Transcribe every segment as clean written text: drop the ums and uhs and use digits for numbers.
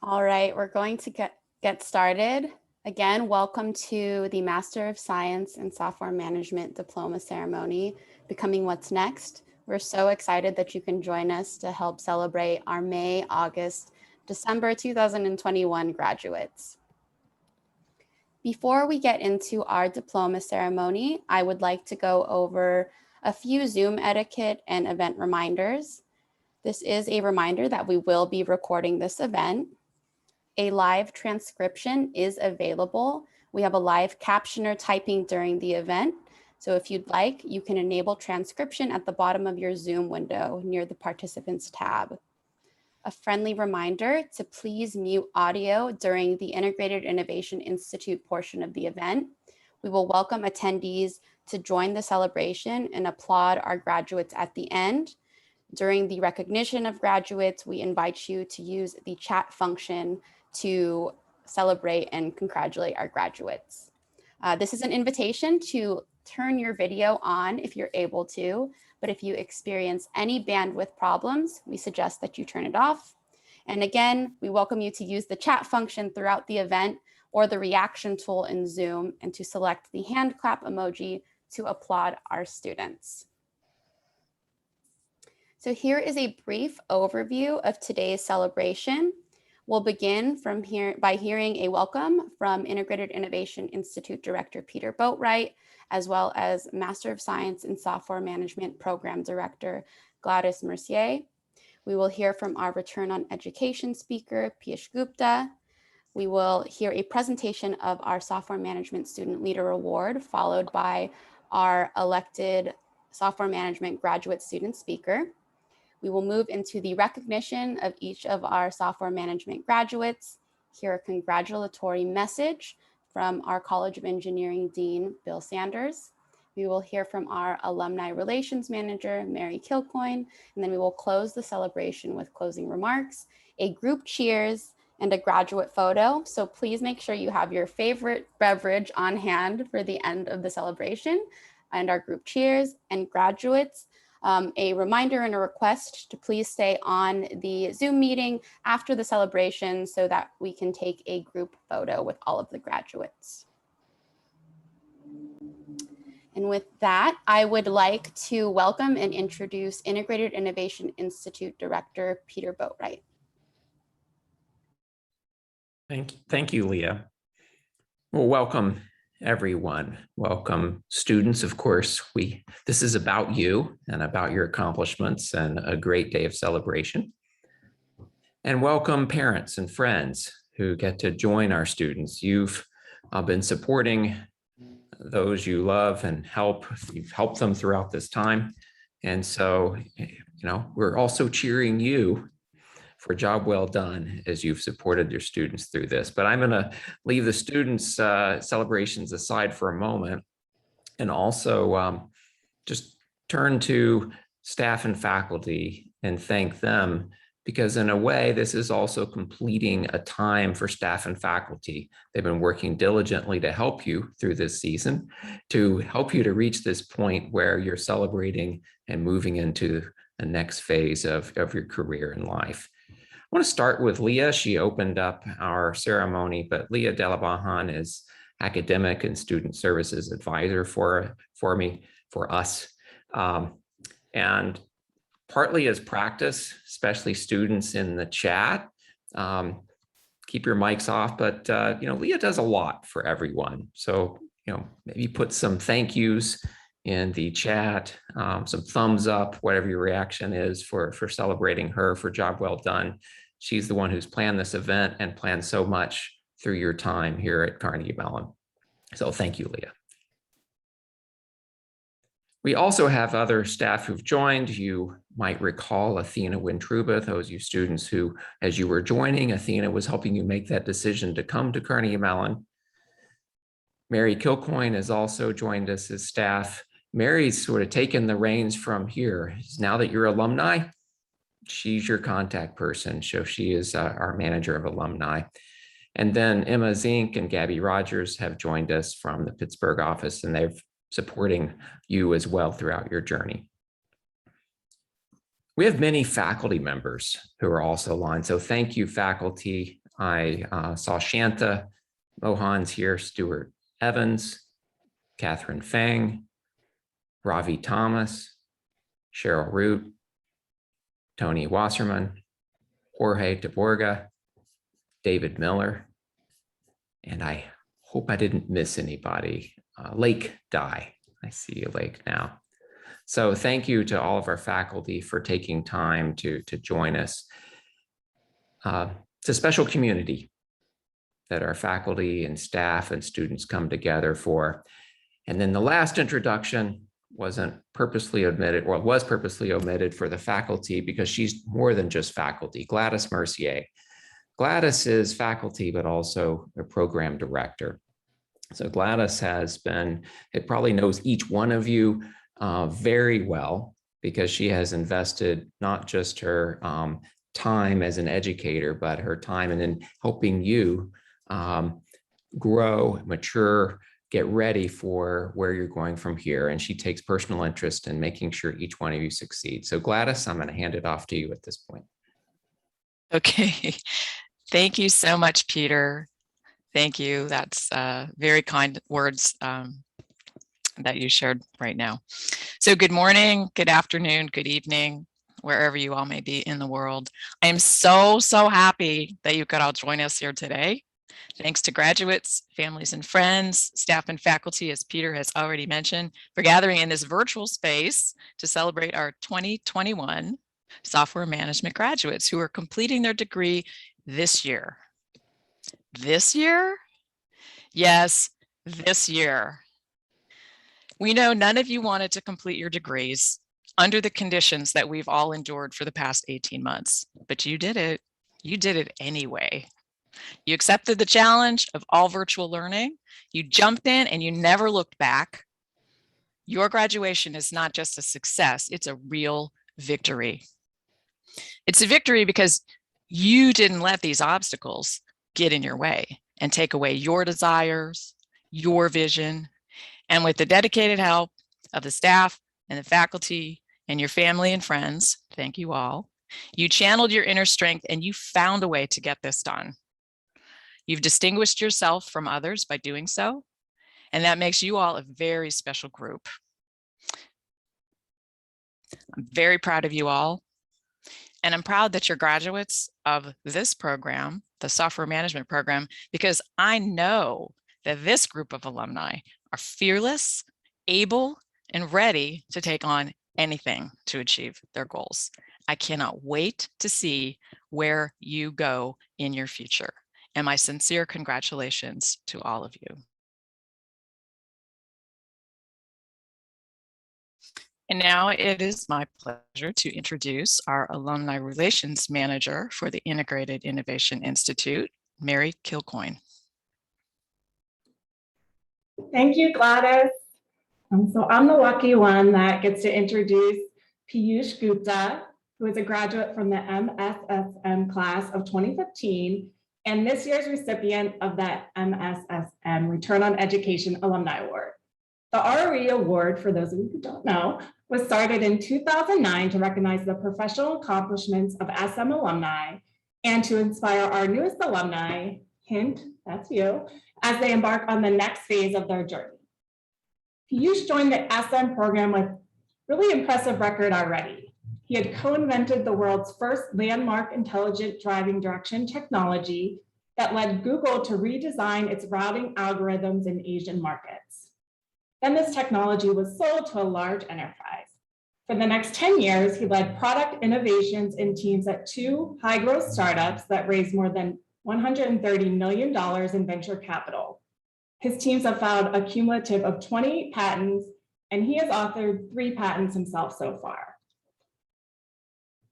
All right, we're going to get started. Again, welcome to the Master of Science in Software Management Diploma ceremony, Becoming What's Next. We're so excited that you can join us to help celebrate our May, August, December 2021 graduates. Before we get into our diploma ceremony, I would like to go over a few Zoom etiquette and event reminders. This is a reminder that we will be recording this event. A live transcription is available. We have a live captioner typing during the event. So if you'd like, you can enable transcription at the bottom of your Zoom window near the participants tab. A friendly reminder to please mute audio during the Integrated Innovation Institute portion of the event. We will welcome attendees to join the celebration and applaud our graduates at the end. During the recognition of graduates, we invite you to use the chat function to celebrate and congratulate our graduates. This is an invitation to turn your video on if you're able to, but if you experience any bandwidth problems, we suggest that you turn it off. And again, we welcome you to use the chat function throughout the event or the reaction tool in Zoom and to select the hand clap emoji to applaud our students. So here is a brief overview of today's celebration. We'll begin by hearing a welcome from Integrated Innovation Institute Director Peter Boatwright, as well as Master of Science in Software Management Program Director Gladys Mercier. We will hear from our Return on Education speaker, Piyush Gupta. We will hear a presentation of our Software Management Student Leader Award, followed by our elected Software Management Graduate Student Speaker. We will move into the recognition of each of our software management graduates, hear a congratulatory message from our College of Engineering Dean, Bill Sanders. We will hear from our Alumni Relations Manager, Mary Kilcoyne, and then we will close the celebration with closing remarks, a group cheers, and a graduate photo. So please make sure you have your favorite beverage on hand for the end of the celebration and our group cheers. And graduates, a reminder and a request to please stay on the Zoom meeting after the celebration so that we can take a group photo with all of the graduates. And with that, I would like to welcome and introduce Integrated Innovation Institute Director Peter Boatwright. Thank you, Leah. Well, welcome everyone. Welcome students, of course. This is about you and about your accomplishments and a great day of celebration. And welcome parents and friends who get to join our students. You've been supporting those you love and you've helped them throughout this time. And so, we're also cheering you for a job well done as you've supported your students through this. But I'm going to leave the students' celebrations aside for a moment and also just turn to staff and faculty and thank them, because in a way, this is also completing a time for staff and faculty. They've been working diligently to help you through this season, to help you to reach this point where you're celebrating and moving into the next phase of your career in life. I want to start with Leah. She opened up our ceremony, but Leah Delabahan is academic and student services advisor for us. And partly as practice, especially students in the chat, keep your mics off, but Leah does a lot for everyone. So, maybe put some thank yous in the chat, some thumbs up, whatever your reaction is for celebrating her for job well done. She's the one who's planned this event and planned so much through your time here at Carnegie Mellon. So thank you, Leah. We also have other staff who've joined. You might recall Athena Wintruba, those of you students who, as you were joining, Athena was helping you make that decision to come to Carnegie Mellon. Mary Kilcoyne has also joined us as staff. Mary's sort of taken the reins from here. Now that you're alumni, she's your contact person. So she is our manager of alumni. And then Emma Zink and Gabby Rogers have joined us from the Pittsburgh office, and they're supporting you as well throughout your journey. We have many faculty members who are also aligned. So thank you, faculty. I saw Shanta, Mohan's here, Stuart Evans, Catherine Fang, Ravi Thomas, Cheryl Root, Tony Wasserman, Jorge DeBorga, David Miller, and I hope I didn't miss anybody. Lake Dye, I see you, Lake, now. So thank you to all of our faculty for taking time to join us. It's a special community that our faculty and staff and students come together for. And then the last introduction wasn't purposely omitted, or was purposely omitted for the faculty because she's more than just faculty. Gladys Mercier. Gladys is faculty, but also a program director. So Gladys has been, it probably knows each one of you very well because she has invested not just her time as an educator, but her time in helping you grow, mature, get ready for where you're going from here. And she takes personal interest in making sure each one of you succeeds. So Gladys, I'm going to hand it off to you at this point. Okay. Thank you so much, Peter. Thank you. That's very kind words that you shared right now. So good morning, good afternoon, good evening, wherever you all may be in the world. I am so happy that you could all join us here today. Thanks to graduates, families and friends, staff and faculty, as Peter has already mentioned, for gathering in this virtual space to celebrate our 2021 software management graduates who are completing their degree this year. This year? Yes, this year. We know none of you wanted to complete your degrees under the conditions that we've all endured for the past 18 months, but you did it. You did it anyway. You accepted the challenge of all virtual learning. You jumped in and you never looked back. Your graduation is not just a success, it's a real victory. It's a victory because you didn't let these obstacles get in your way and take away your desires, your vision. And with the dedicated help of the staff and the faculty and your family and friends, thank you all, you channeled your inner strength and you found a way to get this done. You've distinguished yourself from others by doing so, and that makes you all a very special group. I'm very proud of you all, and I'm proud that you're graduates of this program, the software management program, because I know that this group of alumni are fearless, able, and ready to take on anything to achieve their goals. I cannot wait to see where you go in your future. And my sincere congratulations to all of you. And now it is my pleasure to introduce our Alumni Relations Manager for the Integrated Innovation Institute, Mary Kilcoyne. Thank you, Gladys. So I'm the lucky one that gets to introduce Piyush Gupta, who is a graduate from the MSSM class of 2015, and this year's recipient of the MSSM Return on Education Alumni Award. The ROE Award, for those of you who don't know, was started in 2009 to recognize the professional accomplishments of SM alumni and to inspire our newest alumni, hint, that's you, as they embark on the next phase of their journey. Piyush joined the SM program with really impressive record already. He had co-invented the world's first landmark intelligent driving direction technology that led Google to redesign its routing algorithms in Asian markets. Then this technology was sold to a large enterprise. For the next 10 years, he led product innovations in teams at 2 high-growth startups that raised more than $130 million in venture capital. His teams have filed a cumulative of 28 patents, and he has authored 3 patents himself so far.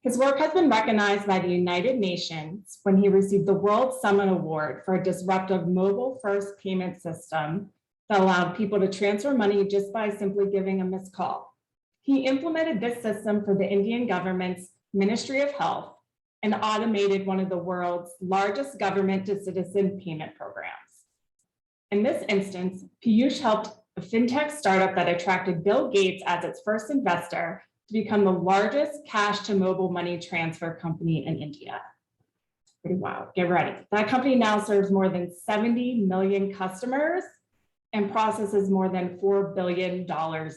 His work has been recognized by the United Nations when he received the World Summit Award for a disruptive mobile-first payment system that allowed people to transfer money just by simply giving a missed call. He implemented this system for the Indian government's Ministry of Health and automated one of the world's largest government-to-citizen payment programs. In this instance, Piyush helped a fintech startup that attracted Bill Gates as its first investor to become the largest cash to mobile money transfer company in India. Pretty wild. Get ready. That company now serves more than 70 million customers and processes more than $4 billion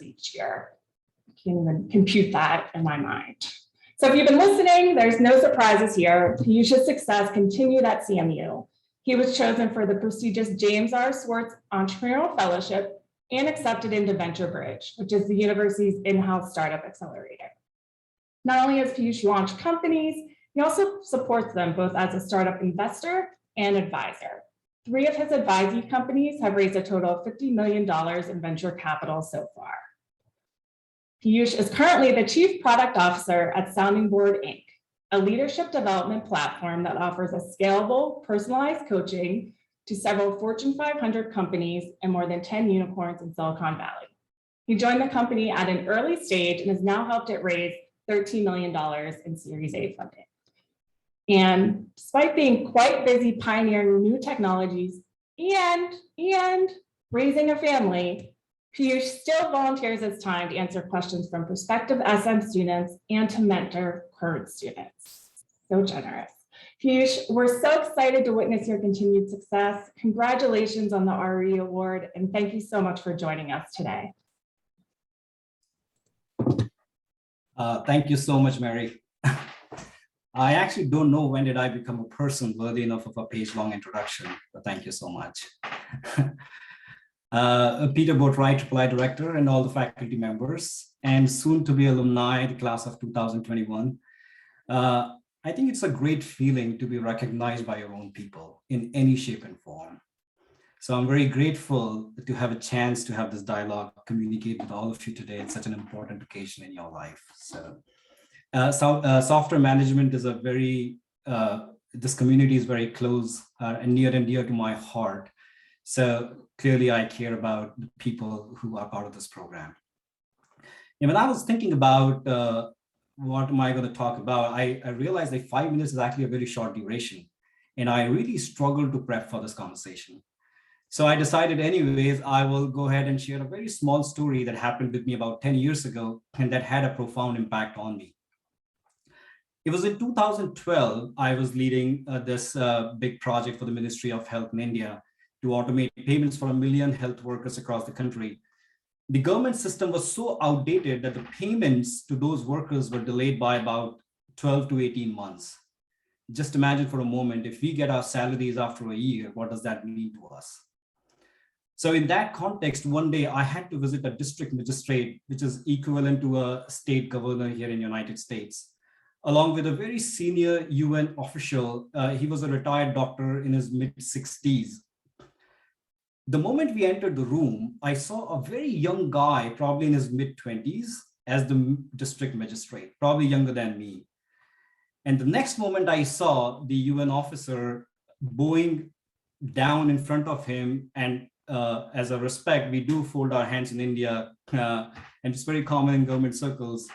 each year. I can't even compute that in my mind. So if you've been listening, there's no surprises here. Piyush's success continued at CMU. He was chosen for the prestigious James R. Swartz Entrepreneurial Fellowship and accepted into Venture Bridge, which is the university's in-house startup accelerator. Not only has Piyush launched companies, he also supports them both as a startup investor and advisor. 3 of his advisee companies have raised a total of $50 million in venture capital so far. Piyush is currently the Chief Product Officer at Sounding Board, Inc., a leadership development platform that offers a scalable, personalized coaching to several Fortune 500 companies and more than 10 unicorns in Silicon Valley. He joined the company at an early stage and has now helped it raise $13 million in Series A funding. And despite being quite busy pioneering new technologies and raising a family, Piyush still volunteers his time to answer questions from prospective SM students and to mentor current students. So generous. Piyush, we're so excited to witness your continued success. Congratulations on the RE Award, and thank you so much for joining us today. Thank you so much, Mary. I actually don't know when did I become a person worthy enough of a page-long introduction, but thank you so much. Peter Boatwright, Triple I Director, and all the faculty members, and soon to be alumni, the class of 2021. I think it's a great feeling to be recognized by your own people in any shape and form. So I'm very grateful to have a chance to have this dialogue, communicate with all of you today. It's such an important occasion in your life. So software management is a very, this community is very close and near to my heart. So clearly I care about the people who are part of this program. And when I was thinking about what am I going to talk about, I realized that 5 minutes is actually a very short duration. And I really struggled to prep for this conversation. So I decided anyways, I will go ahead and share a very small story that happened with me about 10 years ago and that had a profound impact on me. It was in 2012, I was leading this big project for the Ministry of Health in India to automate payments for 1 million health workers across the country. The government system was so outdated that the payments to those workers were delayed by about 12 to 18 months. Just imagine for a moment, if we get our salaries after a year, what does that mean to us? So in that context, one day I had to visit a district magistrate, which is equivalent to a state governor here in the United States, along with a very senior UN official. He was a retired doctor in his mid-60s. The moment we entered the room, I saw a very young guy, probably in his mid-20s, as the district magistrate, probably younger than me. And the next moment I saw the UN officer bowing down in front of him, and as a respect, we do fold our hands in India, and it's very common in government circles.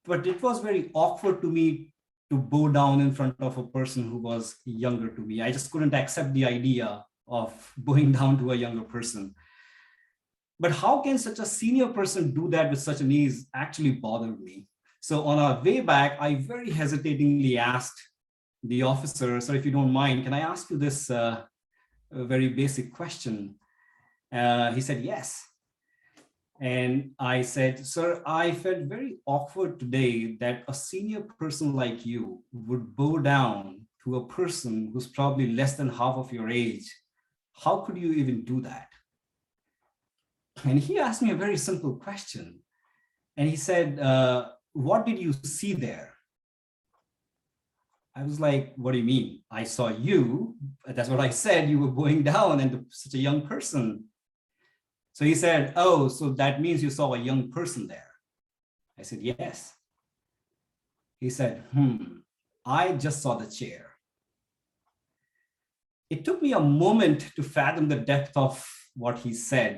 But it was very awkward to me to bow down in front of a person who was younger to me. I just couldn't accept the idea of bowing down to a younger person. But how can such a senior person do that with such an ease actually bothered me. So on our way back, I very hesitatingly asked the officer, "Sir, if you don't mind, can I ask you this very basic question?" He said, "Yes." And I said, "Sir, I felt very awkward today that a senior person like you would bow down to a person who's probably less than half of your age. How could you even do that?" And he asked me a very simple question. And he said, "What did you see there?" I was like, "What do you mean? I saw you." That's what I said. You were bowing down and such a young person. So he said, "Oh, so that means you saw a young person there." I said, "Yes." He said, "I just saw the chair." It took me a moment to fathom the depth of what he said.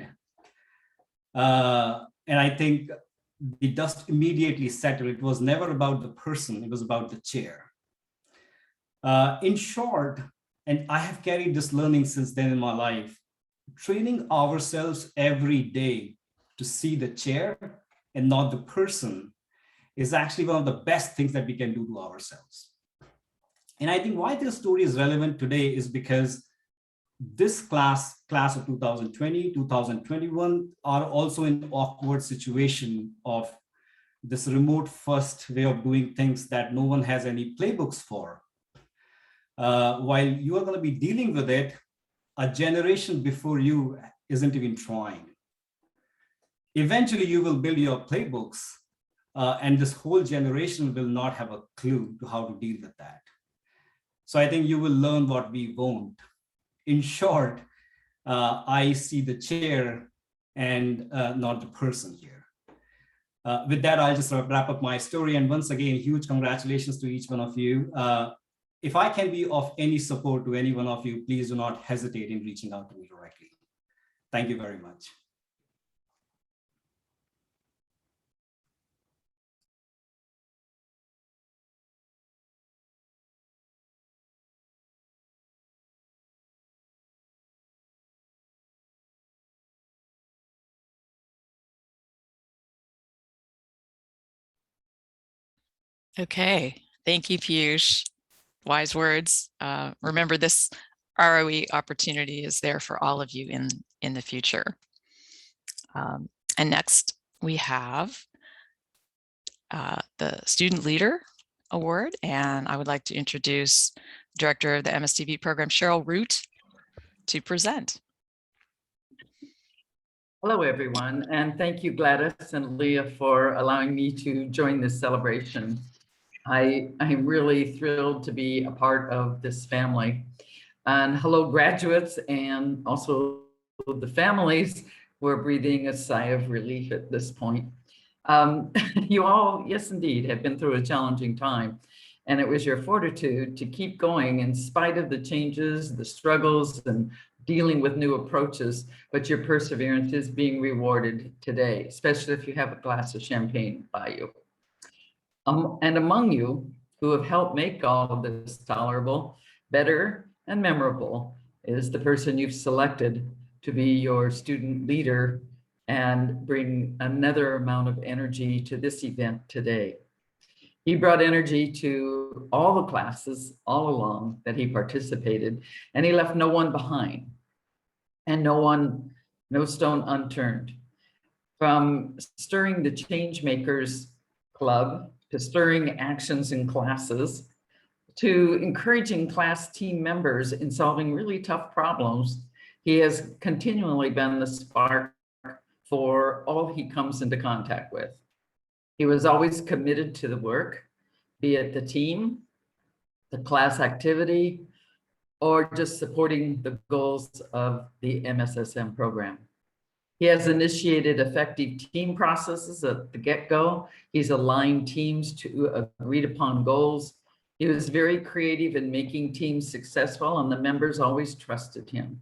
And I think the dust immediately settled. It was never about the person, it was about the chair. In short, and I have carried this learning since then in my life, training ourselves every day to see the chair and not the person is actually one of the best things that we can do to ourselves. And I think why this story is relevant today is because this class of 2020, 2021 are also in awkward situation of this remote first way of doing things that no one has any playbooks for. While you are going to be dealing with it, a generation before you isn't even trying. Eventually, you will build your playbooks, and this whole generation will not have a clue to how to deal with that. So I think you will learn what we won't. In short, I see the chair and not the person here. With that, I'll just wrap up my story. And once again, huge congratulations to each one of you. If I can be of any support to any one of you, please do not hesitate in reaching out to me directly. Thank you very much. Okay, thank you, Piyush. Wise words. Remember, this ROE opportunity is there for all of you in the future. And next, we have the Student Leader Award, and I would like to introduce Director of the MSDB program, Cheryl Root, to present. Hello, everyone, and thank you, Gladys and Leah, for allowing me to join this celebration. I'm really thrilled to be a part of this family. And hello, graduates, and also the families who are breathing a sigh of relief at this point. You all, yes, indeed, have been through a challenging time, and it was your fortitude to keep going in spite of the changes, the struggles, and dealing with new approaches, but your perseverance is being rewarded today, especially if you have a glass of champagne by you. And among you who have helped make all of this tolerable, better, and memorable is the person you've selected to be your student leader and bring another amount of energy to this event today. He brought energy to all the classes all along that he participated, and he left no one behind and no stone unturned. From stirring the change makers club to stirring actions in classes, to encouraging class team members in solving really tough problems, he has continually been the spark for all he comes into contact with. He was always committed to the work, be it the team, the class activity, or just supporting the goals of the MSSM program. He has initiated effective team processes at the get-go. He's aligned teams to agreed upon goals. He was very creative in making teams successful, and the members always trusted him.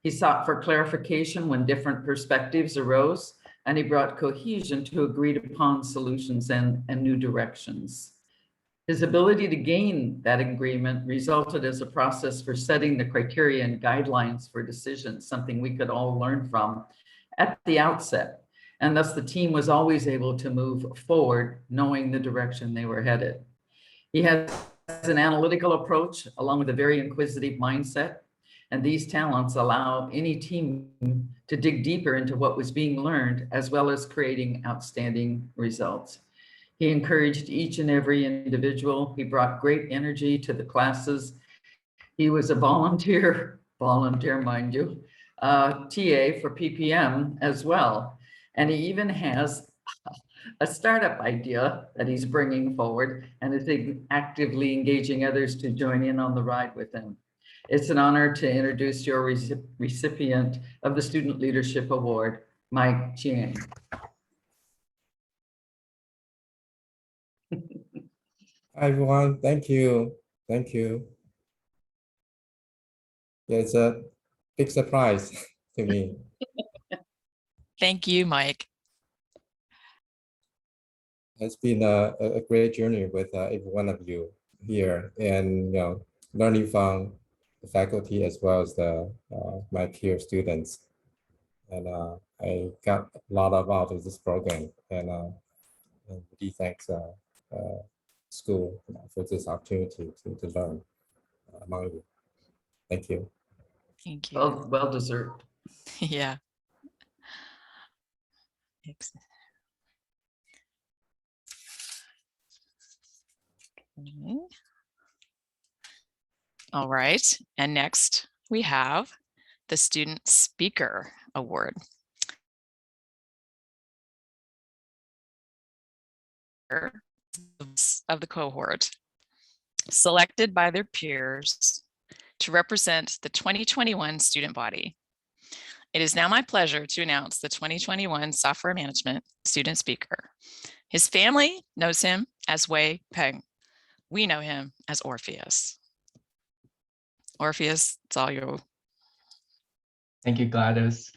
He sought for clarification when different perspectives arose, and he brought cohesion to agreed upon solutions and new directions. His ability to gain that agreement resulted as a process for setting the criteria and guidelines for decisions, something we could all learn from at the outset. And thus the team was always able to move forward, knowing the direction they were headed. He has an analytical approach along with a very inquisitive mindset. And these talents allow any team to dig deeper into what was being learned, as well as creating outstanding results. He encouraged each and every individual. He brought great energy to the classes. He was a volunteer, mind you, TA for PPM as well. And he even has a startup idea that he's bringing forward and is actively engaging others to join in on the ride with him. It's an honor to introduce your recipient of the Student Leadership Award, Mike Chiang. Hi, everyone. Thank you. Thank you. Yeah, it's a big surprise to me. Thank you, Mike. It's been a great journey with every one of you here, and learning from the faculty as well as my peer students. And I got a lot out of this program, and really thanks school for this opportunity to learn among you. Thank you. Thank you. Well deserved. Yeah. Okay. All right, and next we have the Student Speaker Award. Of the cohort, selected by their peers to represent the 2021 student body. It is now my pleasure to announce the 2021 Software Management Student Speaker. His family knows him as Wei Peng. We know him as Orpheus. Orpheus, it's all you. Thank you, Gladys.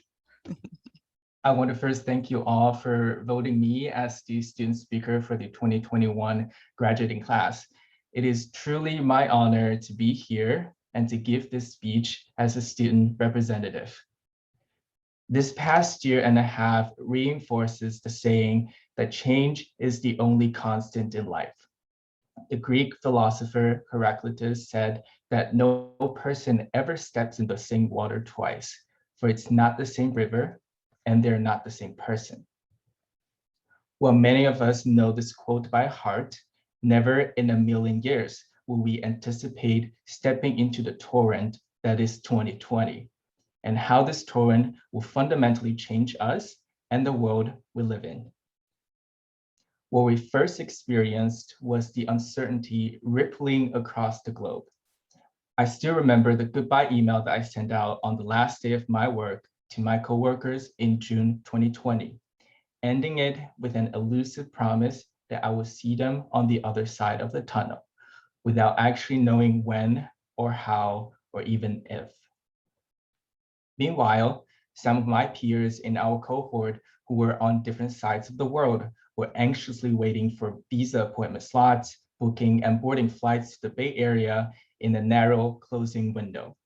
I want to first thank you all for voting me as the student speaker for the 2021 graduating class. It is truly my honor to be here and to give this speech as a student representative. This past year and a half reinforces the saying that change is the only constant in life. The Greek philosopher Heraclitus said that no person ever steps in the same water twice, for it's not the same river and they're not the same person. While many of us know this quote by heart, never in a million years will we anticipate stepping into the torrent that is 2020, and how this torrent will fundamentally change us and the world we live in. What we first experienced was the uncertainty rippling across the globe. I still remember the goodbye email that I sent out on the last day of my work to my coworkers in June 2020, ending it with an elusive promise that I would see them on the other side of the tunnel, without actually knowing when or how or even if. Meanwhile, some of my peers in our cohort who were on different sides of the world were anxiously waiting for visa appointment slots, booking and boarding flights to the Bay Area in a narrow closing window.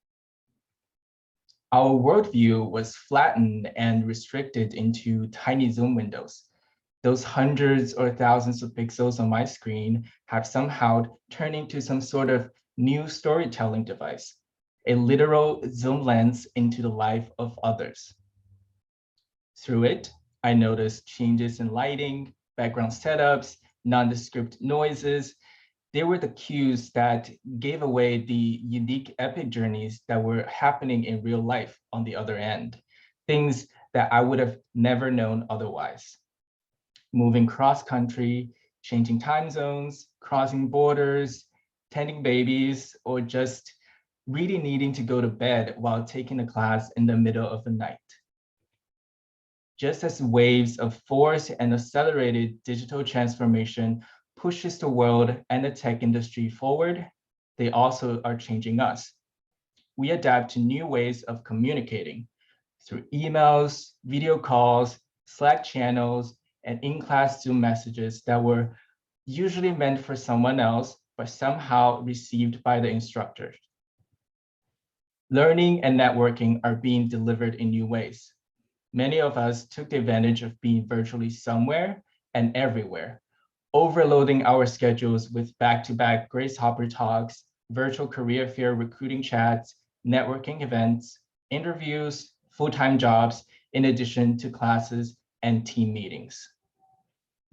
Our worldview was flattened and restricted into tiny Zoom windows. Those hundreds or thousands of pixels on my screen have somehow turned into some sort of new storytelling device, a literal zoom lens into the life of others. Through it, I noticed changes in lighting, background setups, nondescript noises. They were the cues that gave away the unique epic journeys that were happening in real life on the other end, things that I would have never known otherwise. Moving cross-country, changing time zones, crossing borders, tending babies, or just really needing to go to bed while taking a class in the middle of the night. Just as waves of forced and accelerated digital transformation pushes the world and the tech industry forward, they also are changing us. We adapt to new ways of communicating through emails, video calls, Slack channels, and in-class Zoom messages that were usually meant for someone else, but somehow received by the instructor. Learning and networking are being delivered in new ways. Many of us took advantage of being virtually somewhere and everywhere, overloading our schedules with back-to-back Grace Hopper talks, virtual career fair recruiting chats, networking events, interviews, full-time jobs, in addition to classes and team meetings.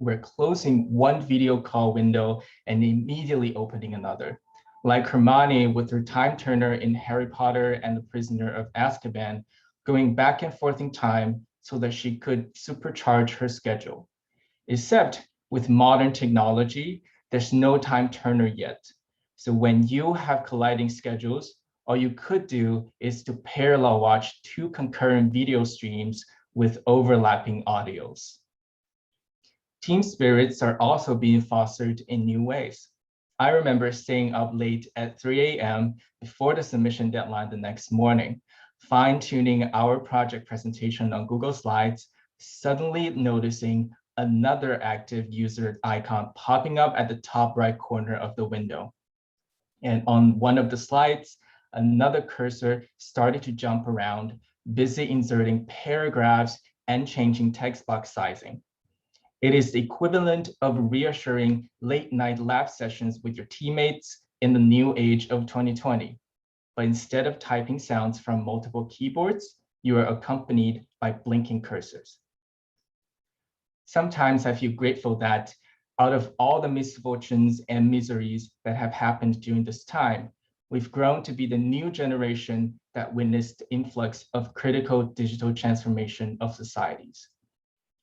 We're closing one video call window and immediately opening another. Like Hermione with her time turner in Harry Potter and the Prisoner of Azkaban, going back and forth in time so that she could supercharge her schedule. Except with modern technology, there's no time turner yet. So when you have colliding schedules, all you could do is to parallel watch two concurrent video streams with overlapping audios. Team spirits are also being fostered in new ways. I remember staying up late at 3 a.m. before the submission deadline the next morning, fine-tuning our project presentation on Google Slides, suddenly noticing another active user icon popping up at the top right corner of the window. And on one of the slides, another cursor started to jump around, busy inserting paragraphs and changing text box sizing. It is the equivalent of reassuring late night lab sessions with your teammates in the new age of 2020. But instead of typing sounds from multiple keyboards, you are accompanied by blinking cursors. Sometimes I feel grateful that out of all the misfortunes and miseries that have happened during this time, we've grown to be the new generation that witnessed the influx of critical digital transformation of societies.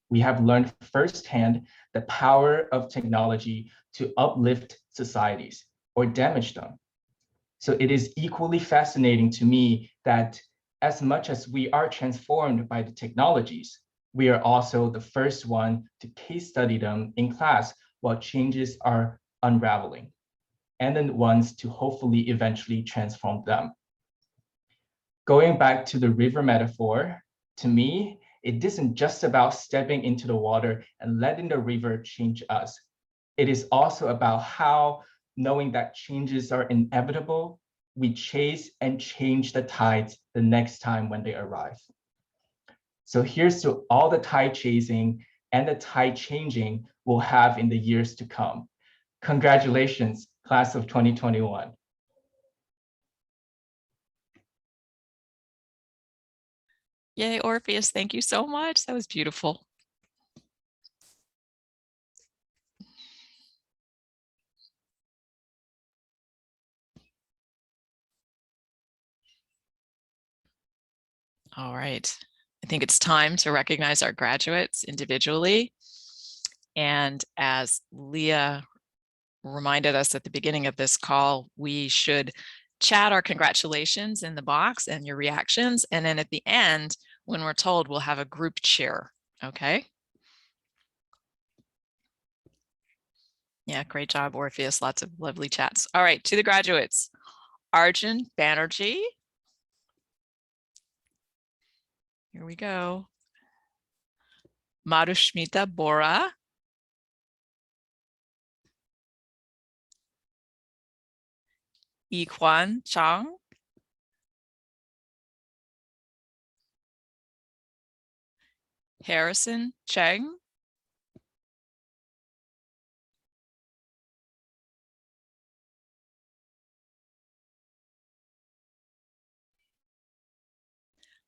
We have learned firsthand the power of technology to uplift societies or damage them. So it is equally fascinating to me that as much as we are transformed by the technologies, we are also the first one to case study them in class while changes are unraveling, and the ones to hopefully eventually transform them. Going back to the river metaphor, to me, it isn't just about stepping into the water and letting the river change us. It is also about how, knowing that changes are inevitable, we chase and change the tides the next time when they arrive. So here's to all the tide chasing and the tide changing we'll have in the years to come. Congratulations, class of 2021. Yay, Orpheus, thank you so much. That was beautiful. All right, I think it's time to recognize our graduates individually. And as Leah reminded us at the beginning of this call, we should chat our congratulations in the box and your reactions. And then at the end, when we're told, we'll have a group cheer, okay? Yeah, great job, Orpheus. Lots of lovely chats. All right, to the graduates. Arjun Banerjee. Here we go. Madhushmita Bora. Yiquan Chang. Harrison Cheng.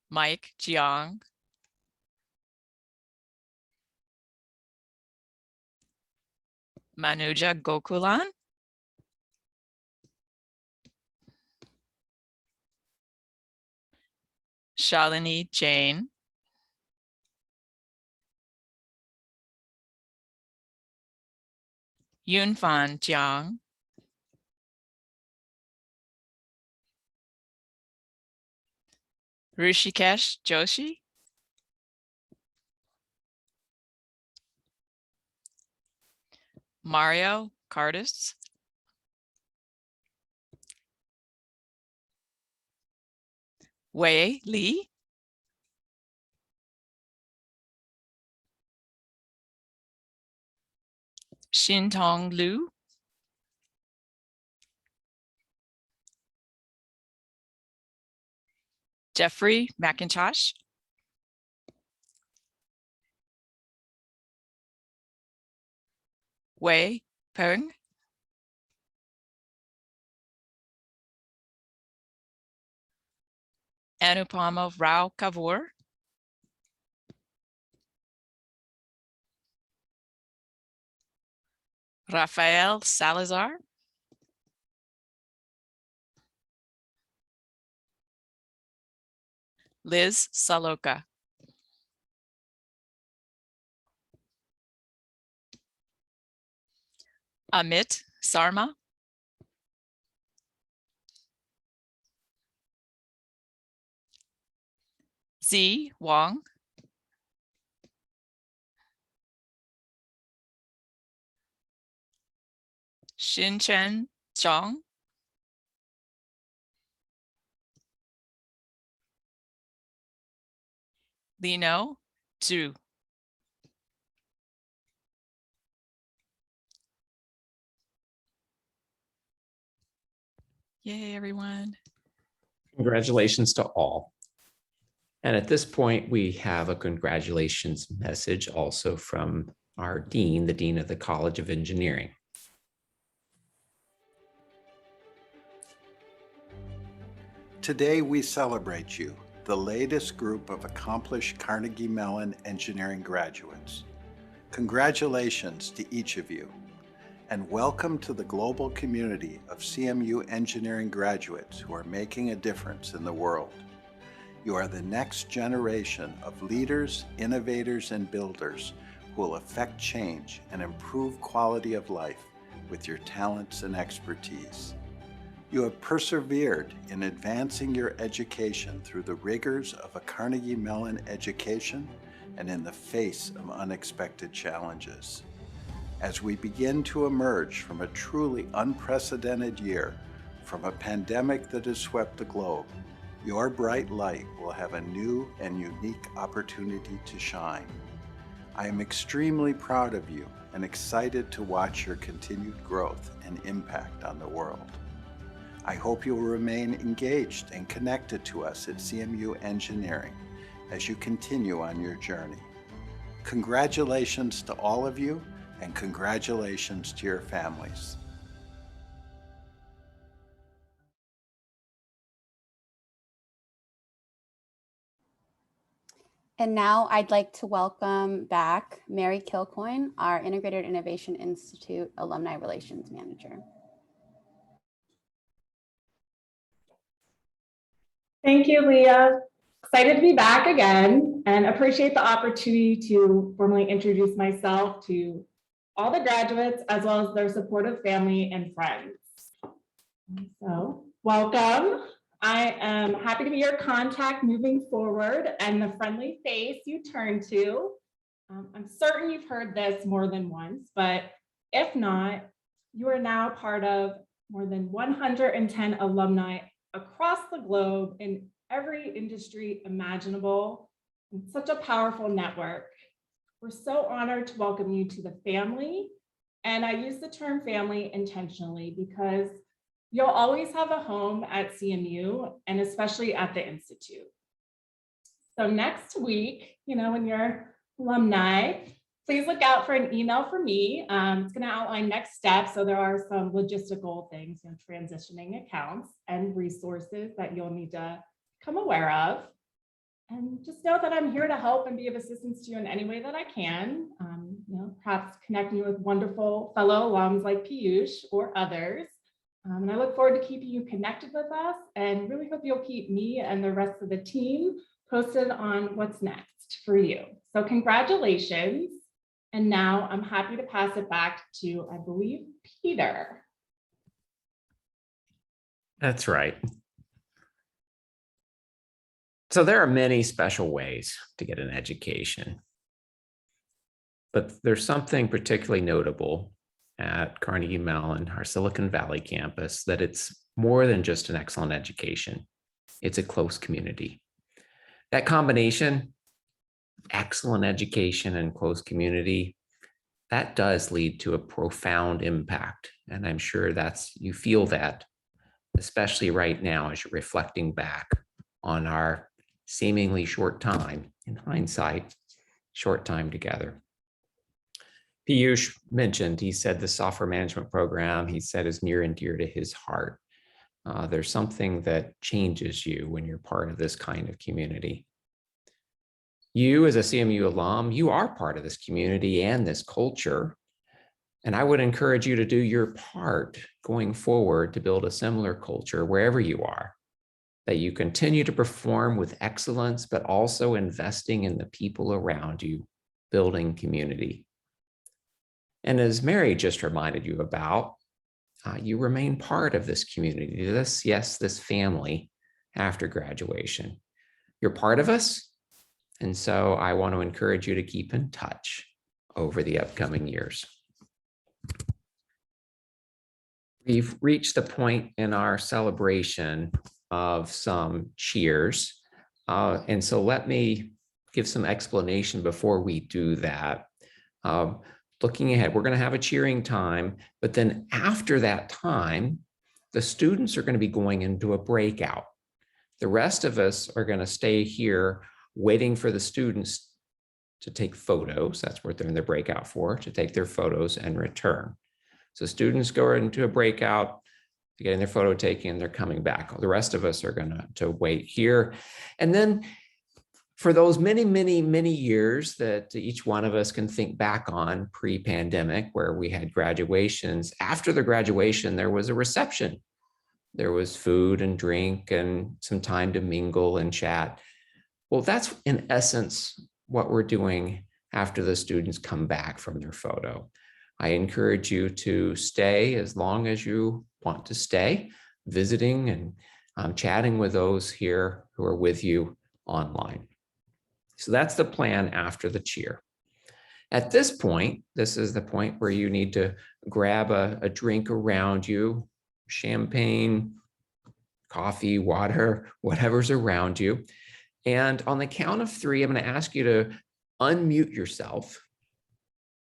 Mike Jiang. Manuja Gokulan. Shalini Jain. Yunfan Jiang. Rishikesh Joshi. Mario Cardis. Wei Li. Xintong Liu. Jeffrey McIntosh. Wei Peng. Anupama Rao Kavur. Rafael Salazar. Liz Saloka. Amit Sarma. Z Wang. Xinchen Zhang. Lino Zhu. Yay, everyone. Congratulations to all. And at this point, we have a congratulations message also from our dean, the Dean of the College of Engineering. Today we celebrate you, the latest group of accomplished Carnegie Mellon engineering graduates. Congratulations to each of you, and welcome to the global community of CMU engineering graduates who are making a difference in the world. You are the next generation of leaders, innovators, and builders who will affect change and improve quality of life with your talents and expertise. You have persevered in advancing your education through the rigors of a Carnegie Mellon education and in the face of unexpected challenges. As we begin to emerge from a truly unprecedented year, from a pandemic that has swept the globe, your bright light will have a new and unique opportunity to shine. I am extremely proud of you and excited to watch your continued growth and impact on the world. I hope you will remain engaged and connected to us at CMU Engineering as you continue on your journey. Congratulations to all of you, and congratulations to your families. And now I'd like to welcome back Mary Kilcoyne, our Integrated Innovation Institute Alumni Relations Manager. Thank you, Leah. Excited to be back again and appreciate the opportunity to formally introduce myself to all the graduates as well as their supportive family and friends. So, welcome. I am happy to be your contact moving forward and the friendly face you turn to. I'm certain you've heard this more than once, but if not, you are now part of more than 110 alumni across the globe in every industry imaginable. It's such a powerful network. We're so honored to welcome you to the family. And I use the term family intentionally because you'll always have a home at CMU and especially at the Institute. So next week, when you're alumni, please look out for an email from me. It's going to outline next steps. So there are some logistical things, transitioning accounts and resources that you'll need to become aware of. And just know that I'm here to help and be of assistance to you in any way that I can. Perhaps connecting you with wonderful fellow alums like Piyush or others. And I look forward to keeping you connected with us and really hope you'll keep me and the rest of the team posted on what's next for you. So congratulations. And now I'm happy to pass it back to, I believe, Peter. That's right. So there are many special ways to get an education, but there's something particularly notable at Carnegie Mellon, our Silicon Valley campus, that it's more than just an excellent education. It's a close community. That combination, excellent education and close community, that does lead to a profound impact. And I'm sure you feel that, especially right now as you're reflecting back on our seemingly short time, in hindsight, short time together. Piyush mentioned, he said the software management program, he said, is near and dear to his heart. There's something that changes you when you're part of this kind of community. You as a CMU alum, you are part of this community and this culture. And I would encourage you to do your part going forward to build a similar culture wherever you are, that you continue to perform with excellence, but also investing in the people around you, building community. And as Mary just reminded you about, you remain part of this community, this family after graduation. You're part of us. And so I want to encourage you to keep in touch over the upcoming years. We've reached the point in our celebration of some cheers. And so let me give some explanation before we do that. Looking ahead, we're going to have a cheering time, but then after that time, the students are going to be going into a breakout. The rest of us are going to stay here waiting for the students to take photos. That's what they're in the breakout for, to take their photos and return. So students go into a breakout, getting their photo taken, and they're coming back. The rest of us are going to wait here. And then for those many, many, many years that each one of us can think back on pre-pandemic, where we had graduations, after the graduation, there was a reception. There was food and drink and some time to mingle and chat. Well, that's in essence what we're doing after the students come back from their photo. I encourage you to stay as long as you want to stay, visiting and chatting with those here who are with you online. So that's the plan after the cheer. At this point, this is the point where you need to grab a drink around you, champagne, coffee, water, whatever's around you. And on the count of 3, I'm going to ask you to unmute yourself.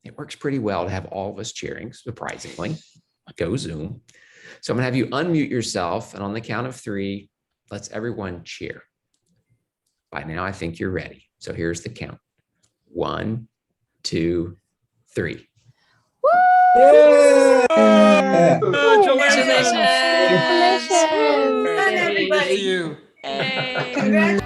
It works pretty well to have all of us cheering, surprisingly. Go Zoom. So I'm going to have you unmute yourself, and on the count of 3, let's everyone cheer. By now, I think you're ready. So here's the count. 1, 2, 3. Yeah! Congratulations. Congratulations. Everybody. Yay. Congratulations.